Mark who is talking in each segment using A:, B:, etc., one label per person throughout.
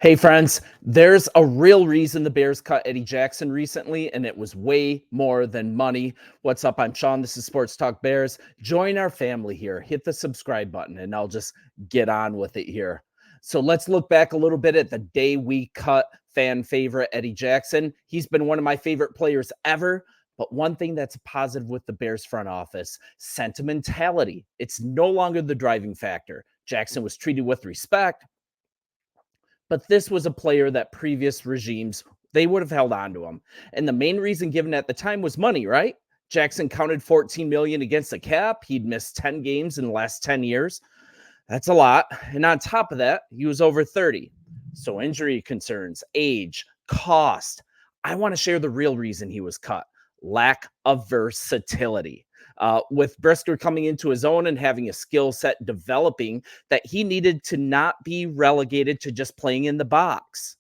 A: Hey, friends, there's a real reason the Bears cut Eddie Jackson recently, and it was way more than money. What's up? I'm Sean. This is Sports Talk Bears. Join our family here. Hit the subscribe button, and I'll just get on with it here. So let's look back a little bit at the day we cut fan favorite Eddie Jackson. He's been one of my favorite players ever. But one thing that's positive with the Bears front office, sentimentality. It's no longer the driving factor. Jackson was treated with respect, but this was a player that previous regimes, they would have held on to him. And the main reason given at the time was money, right? Jackson counted 14 million against the cap. He'd missed 10 games in the last 10 years. That's a lot. And on top of that, he was over 30. So injury concerns, age, cost. I want to share the real reason he was cut. Lack of versatility. With Brisker coming into his own and having a skill set developing, that he needed to not be relegated to just playing in the box.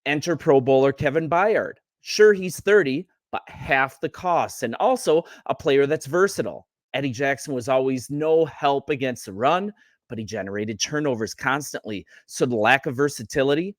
A: Enter Pro Bowler Kevin Byard. Sure, he's 30, but half the cost, and also a player that's versatile. Eddie Jackson was always no help against the run, but he generated turnovers constantly. So the lack of versatility,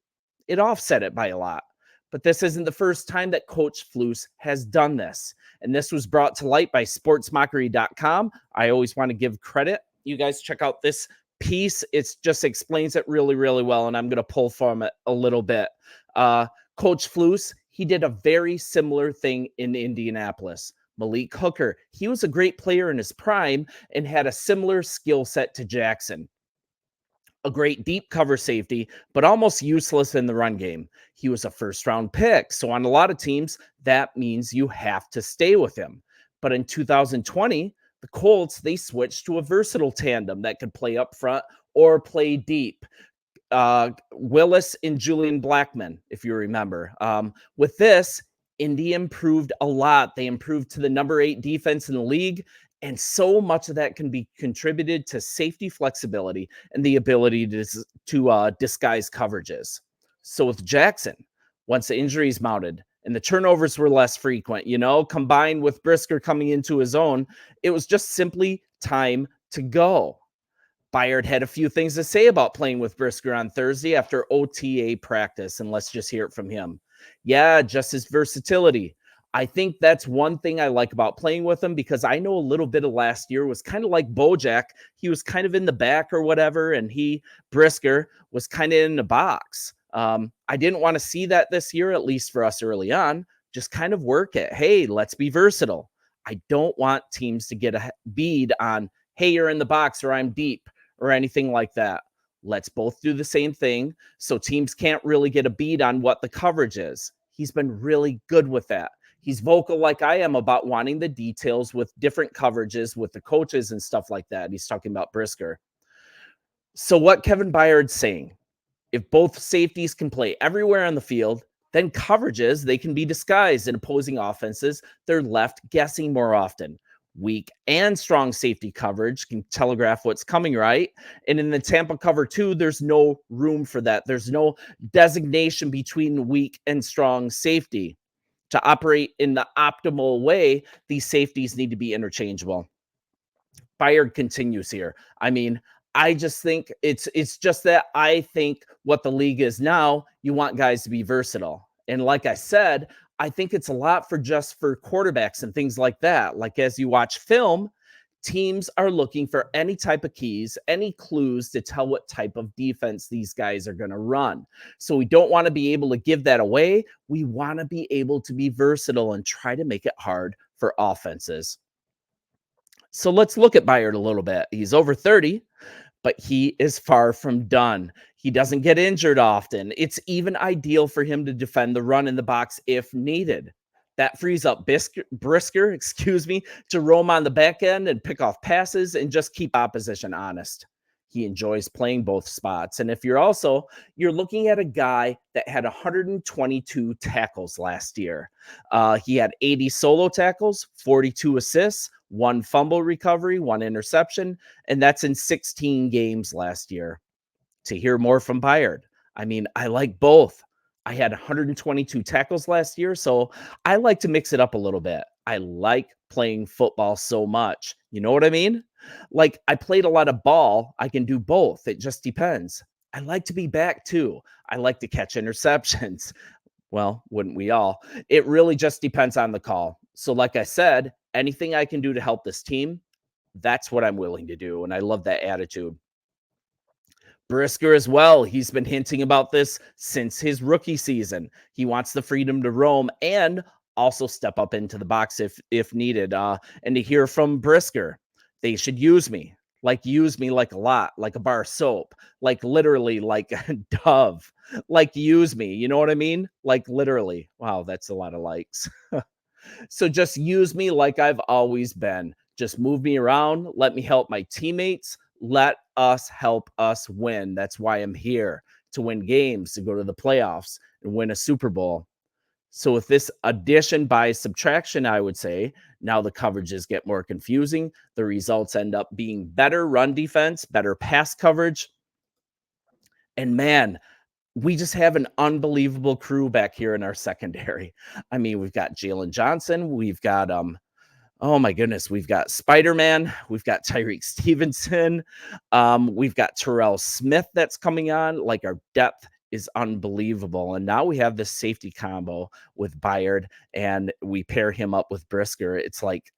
A: it offset it by a lot. But this isn't the first time that Coach Flus has done this. And this was brought to light by sportsmockery.com. I always want to give credit. You guys check out this piece. It just explains it really, really well. And I'm going to pull from it a little bit. Coach Flus, he did a very similar thing in Indianapolis. Malik Hooker, he was a great player in his prime and had a similar skill set to Jackson. A great deep cover safety, but almost useless in the run game. He was a first-round pick, so on a lot of teams, that means you have to stay with him. But in 2020, the Colts, they switched to a versatile tandem that could play up front or play deep. Willis and Julian Blackmon, if you remember. With this, Indy improved a lot. They improved to the number 8 defense in the league. And so much of that can be contributed to safety flexibility and the ability to disguise coverages. So with Jackson, once the injuries mounted and the turnovers were less frequent, combined with Brisker coming into his own, it was just simply time to go. Byard had a few things to say about playing with Brisker on Thursday after OTA practice, and let's just hear it from him. Yeah, just his versatility. I think that's one thing I like about playing with him, because I know a little bit of last year was kind of like Bojack. He was kind of in the back or whatever, and Brisker, was kind of in the box. I didn't want to see that this year, at least for us early on. Just kind of work it. Hey, let's be versatile. I don't want teams to get a bead on, hey, you're in the box or I'm deep or anything like that. Let's both do the same thing so teams can't really get a bead on what the coverage is. He's been really good with that. He's vocal like I am about wanting the details with different coverages with the coaches and stuff like that. He's talking about Brisker. So what Kevin Byard's saying, if both safeties can play everywhere on the field, then coverages, they can be disguised in opposing offenses. They're left guessing more often. Weak and strong safety coverage can telegraph what's coming, right? And in the Tampa cover 2, there's no room for that. There's no designation between weak and strong safety. To operate in the optimal way, these safeties need to be interchangeable. Byard continues here. I mean, I just think it's just that I think what the league is now, you want guys to be versatile. And like I said, I think it's a lot for quarterbacks and things like that. Like as you watch film, teams are looking for any type of keys, any clues to tell what type of defense these guys are going to run. So we don't want to be able to give that away. We want to be able to be versatile and try to make it hard for offenses. So let's look at Byard a little bit. He's over 30, but he is far from done. He doesn't get injured often. It's even ideal for him to defend the run in the box if needed. That frees up Brisker, to roam on the back end and pick off passes and just keep opposition honest. He enjoys playing both spots. And if you're looking at a guy that had 122 tackles last year. He had 80 solo tackles, 42 assists, 1 fumble recovery, 1 interception, and that's in 16 games last year. To hear more from Byard, I mean, I like both. I had 122 tackles last year, so I like to mix it up a little bit. I like playing football so much. You know what I mean? Like, I played a lot of ball. I can do both. It just depends. I like to be back too. I like to catch interceptions. Well, wouldn't we all? It really just depends on the call. So, like I said, anything I can do to help this team, that's what I'm willing to do. And I love that attitude. Brisker as well. He's been hinting about this since his rookie season. He wants the freedom to roam and also step up into the box if needed. And to hear from Brisker, they should use me like a lot, like a bar of soap, like literally like a Dove, like use me. You know what I mean? Like literally. Wow, that's a lot of likes. So just use me like I've always been. Just move me around. Let me help my teammates. Let us help us win. That's why I'm here, to win games, to go to the playoffs and win a Super Bowl. So with this addition by subtraction, I would say now the coverages get more confusing. The results end up being better run defense, better pass coverage. And man, we just have an unbelievable crew back here in our secondary. I mean, we've got Jalen Johnson. We've got oh my goodness, we've got Spider-Man, we've got Tyreek Stevenson, we've got Terrell Smith that's coming on. Like, our depth is unbelievable. And now we have this safety combo with Byard, and we pair him up with Brisker. It's like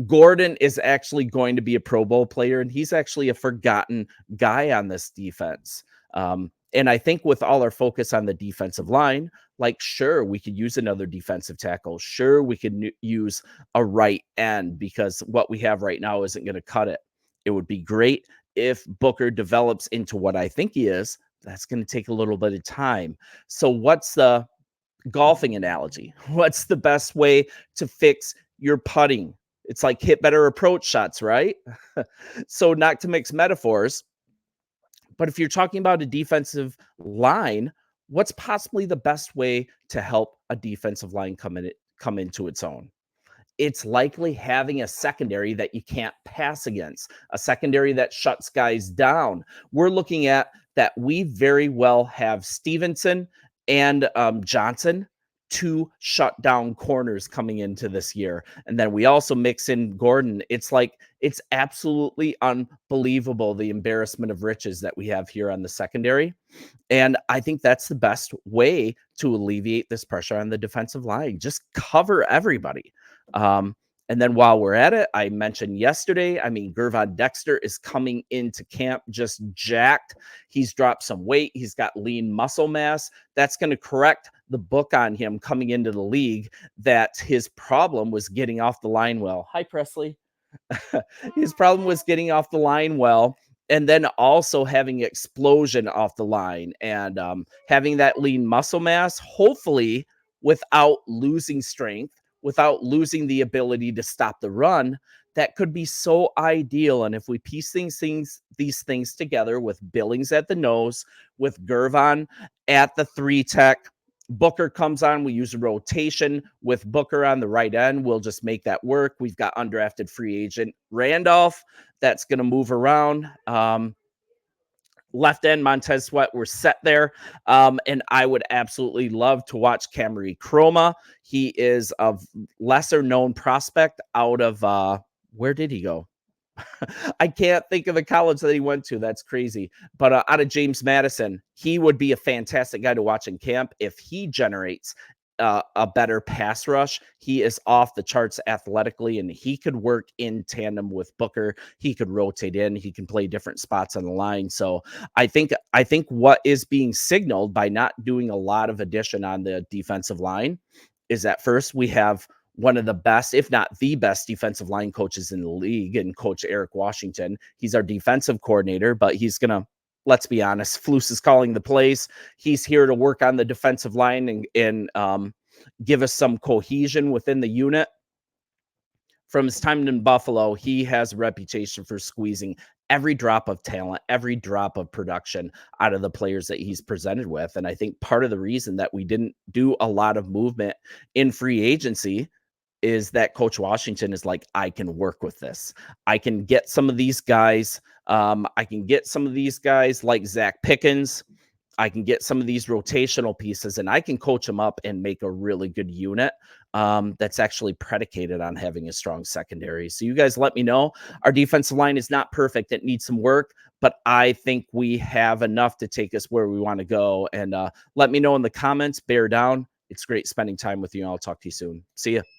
A: Gordon is actually going to be a Pro Bowl player, and he's actually a forgotten guy on this defense. And I think with all our focus on the defensive line, like, sure, we could use another defensive tackle. Sure, we could use a right end, because what we have right now isn't going to cut it. It would be great if Booker develops into what I think he is. That's going to take a little bit of time. So what's the golfing analogy? What's the best way to fix your putting? It's like hit better approach shots, right? So not to mix metaphors, but if you're talking about a defensive line, what's possibly the best way to help a defensive line come into its own? It's likely having a secondary that you can't pass against, a secondary that shuts guys down. We're looking at that we very well have Stevenson and Johnson, two shut down corners coming into this year. And then we also mix in Gordon. It's like, it's absolutely unbelievable, the embarrassment of riches that we have here on the secondary. And I think that's the best way to alleviate this pressure on the defensive line. Just cover everybody. And then while we're at it, I mentioned yesterday, I mean, Gervon Dexter is coming into camp just jacked. He's dropped some weight. He's got lean muscle mass. That's going to correct the book on him coming into the league, that his problem was getting off the line well. Hi, Presley. His problem was getting off the line well, and then also having explosion off the line, and having that lean muscle mass, hopefully without losing strength, without losing the ability to stop the run. That could be so ideal. And if we piece these things together, with Billings at the nose, with Gervon at the 3 tech, Booker comes on, we use a rotation with Booker on the right end. We'll just make that work. We've got undrafted free agent Randolph that's going to move around. Left end, Montez Sweat, we're set there. And I would absolutely love to watch Camry Chroma. He is a lesser known prospect out of where did he go? I can't think of the college that he went to. That's crazy. But out of James Madison, he would be a fantastic guy to watch in camp if he generates a better pass rush. He is off the charts athletically, and he could work in tandem with Booker. He could rotate in. He can play different spots on the line. So I think what is being signaled by not doing a lot of addition on the defensive line is that, first, we have one of the best, if not the best, defensive line coaches in the league, and Coach Eric Washington. He's our defensive coordinator, but he's going to, let's be honest, Flus is calling the plays. He's here to work on the defensive line and give us some cohesion within the unit. From his time in Buffalo, he has a reputation for squeezing every drop of talent, every drop of production out of the players that he's presented with. And I think part of the reason that we didn't do a lot of movement in free agency is that Coach Washington is like, I can work with this. I can get some of these guys. I can get some of these guys like Zach Pickens. I can get some of these rotational pieces and I can coach them up and make a really good unit that's actually predicated on having a strong secondary. So you guys let me know. Our defensive line is not perfect. It needs some work, but I think we have enough to take us where we want to go. And let me know in the comments. Bear down. It's great spending time with you. I'll talk to you soon. See ya.